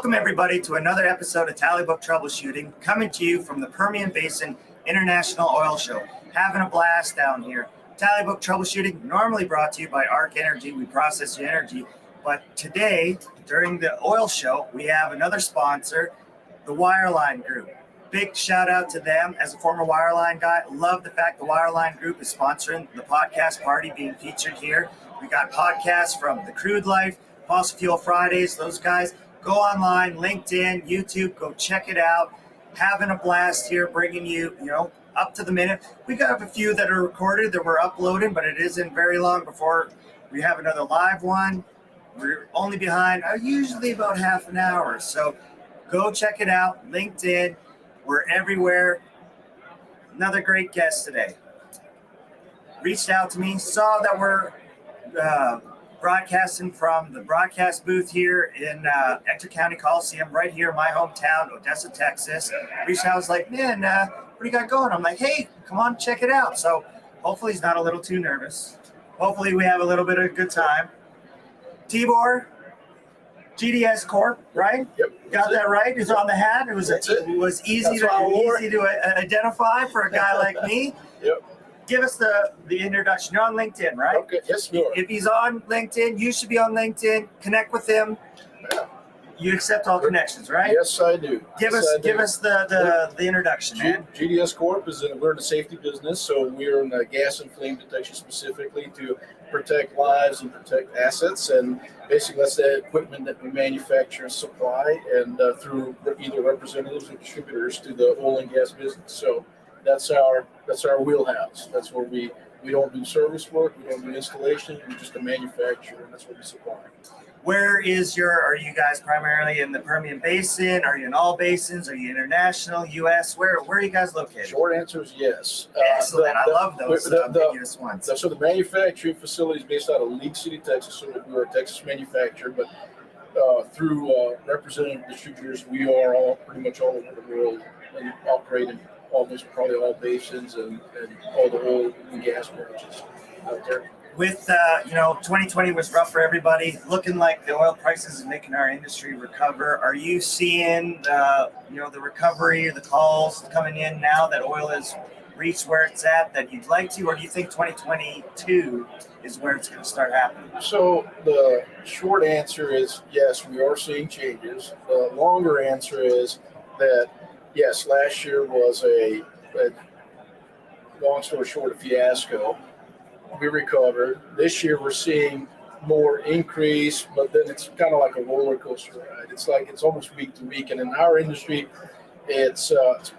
Welcome, everybody, to another episode of Tally Book Troubleshooting, coming to you from the Permian Basin International Oil Show. Having a blast down here. Tally Book Troubleshooting, normally brought to you by Arc Energy. We process your energy. But today, during the oil show, we have another sponsor, the Wireline Group. Big shout out to them. As a former Wireline guy, love the fact the Wireline Group is sponsoring the podcast party being featured here. We got podcasts from The Crude Life, Fossil Fuel Fridays, those guys. Go online, LinkedIn, YouTube, go check it out. Having a blast here, bringing you, up to the minute. We got a few that are recorded that we're uploading, but it isn't very long before we have another live one. We're only behind usually about half an hour. So go check it out. LinkedIn, we're everywhere. Another great guest today. Reached out to me, saw that we're broadcasting from the broadcast booth here in Ector County Coliseum, right here in my hometown, Odessa, Texas. Reached out, I was like, man, what do you got going? I'm like, hey, come on, check it out. So hopefully he's not a little too nervous. Hopefully we have a little bit of a good time. Tibor, GDS Corp, right? Yep. Got that right? It's on the hat. It was easy to identify for a guy like me. Yep. Give us the introduction. You're on LinkedIn, right? Okay. Yes, we are. If he's on LinkedIn, you should be on LinkedIn. Connect with him. Yeah. You accept all connections, right? Yes, I do. Give us the introduction, man. GDS Corp we're in the safety business, so we're in the gas and flame detection specifically to protect lives and protect assets, and basically that's the equipment that we manufacture and supply, and through either representatives or distributors to the oil and gas business. So that's our wheelhouse. That's where we don't do service work, we don't do installation, we're just a manufacturer, and that's what we supply. Where are you guys primarily in the Permian Basin? Are you in all basins? Are you international, U.S.? Where are you guys located? Short answer is yes. Excellent. I love those ambiguous ones. So the manufacturing facility is based out of League City, Texas. So we're a Texas manufacturer, but through representative distributors, we are pretty much all over the world and operate in almost probably all basins and all the oil and gas branches out there. With 2020 was rough for everybody. Looking like the oil prices is making our industry recover. Are you seeing the recovery, the calls coming in now that oil has reached where it's at that you'd like to, or do you think 2022 is where it's going to start happening? So the short answer is yes, we are seeing changes. The longer answer is that yes, last year was a long story short, a fiasco. We recovered. This year we're seeing more increase, but then it's kind of like a roller coaster ride. It's almost week to week, and in our industry, it's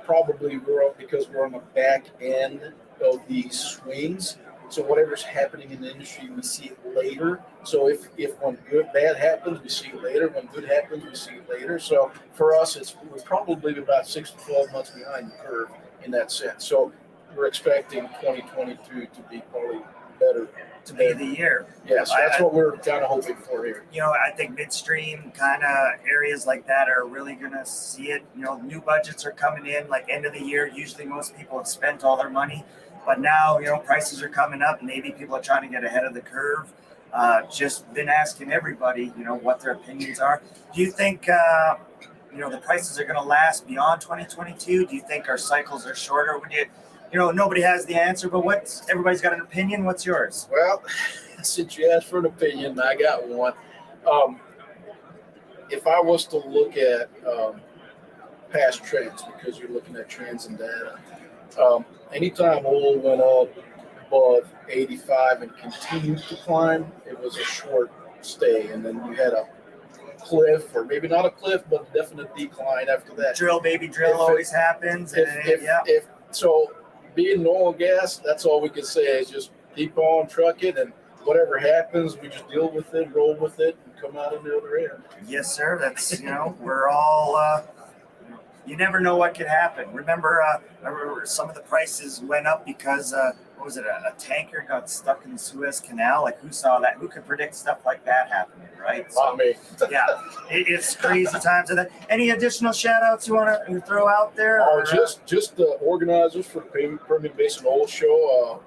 probably because we're on the back end of these swings. So whatever's happening in the industry, we see it later. So if when bad happens, we see it later. When good happens, we see it later. So for us, we're probably about 6 to 12 months behind the curve in that sense. So we're expecting 2022 to be probably better. To be the year. Yes, that's what we're kind of hoping for here. I think midstream kind of areas like that are really going to see it. New budgets are coming in like end of the year. Usually most people have spent all their money, but now, prices are coming up. Maybe people are trying to get ahead of the curve. Just been asking everybody, what their opinions are. Do you think, the prices are going to last beyond 2022? Do you think our cycles are shorter? Nobody has the answer, but everybody's got an opinion. What's yours? Well, since you asked for an opinion, I got one. If I was to look at past trends, because you're looking at trends and data, anytime oil went up above 85 and continued to climb, it was a short stay, and then you had a cliff, or maybe not a cliff, but a definite decline after that. Drill, baby, drill always happens. So being in oil and gas, that's all we can say is just keep on trucking, and whatever happens, we just deal with it, roll with it, and come out on the other end. Yes, sir. That's, we're all, you never know what could happen. Remember some of the prices went up because, a tanker got stuck in the Suez Canal? Like, who saw that? Who could predict stuff like that happening, right? So, not me. Yeah, it's crazy times. And then, any additional shout-outs you want to throw out there? Just the organizers for the Permian Basin Oil Show.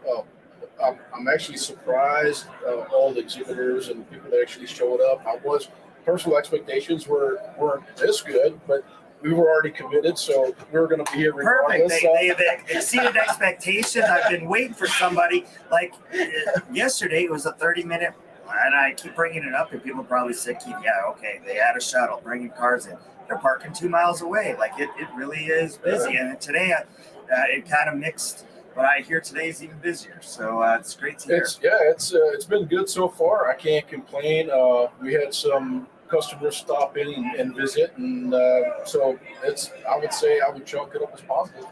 I'm actually surprised all the exhibitors and people that actually showed up. I was personal expectations weren't this good, but we were already committed, so we were going to be here regardless. Perfect. They have exceeded expectations. I've been waiting for somebody. Like yesterday, it was a 30-minute, and I keep bringing it up, and people probably say, okay, they had a shuttle bringing cars in. They're parking 2 miles away. Like it really is busy. And today, it kind of mixed. But I hear today's even busier, so it's great to hear. It's been good so far. I can't complain. We had some customers stop in and visit, and so I would chalk it up as positive.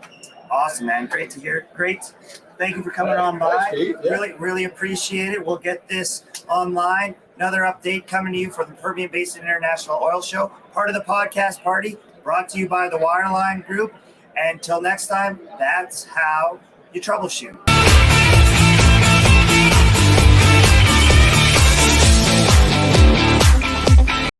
Awesome, man. Great to hear. Great. Thank you for coming on by. Really appreciate it. We'll get this online. Another update coming to you from the Permian Basin International Oil Show, part of the podcast party, brought to you by the Wireline Group. And until next time, that's how you troubleshoot.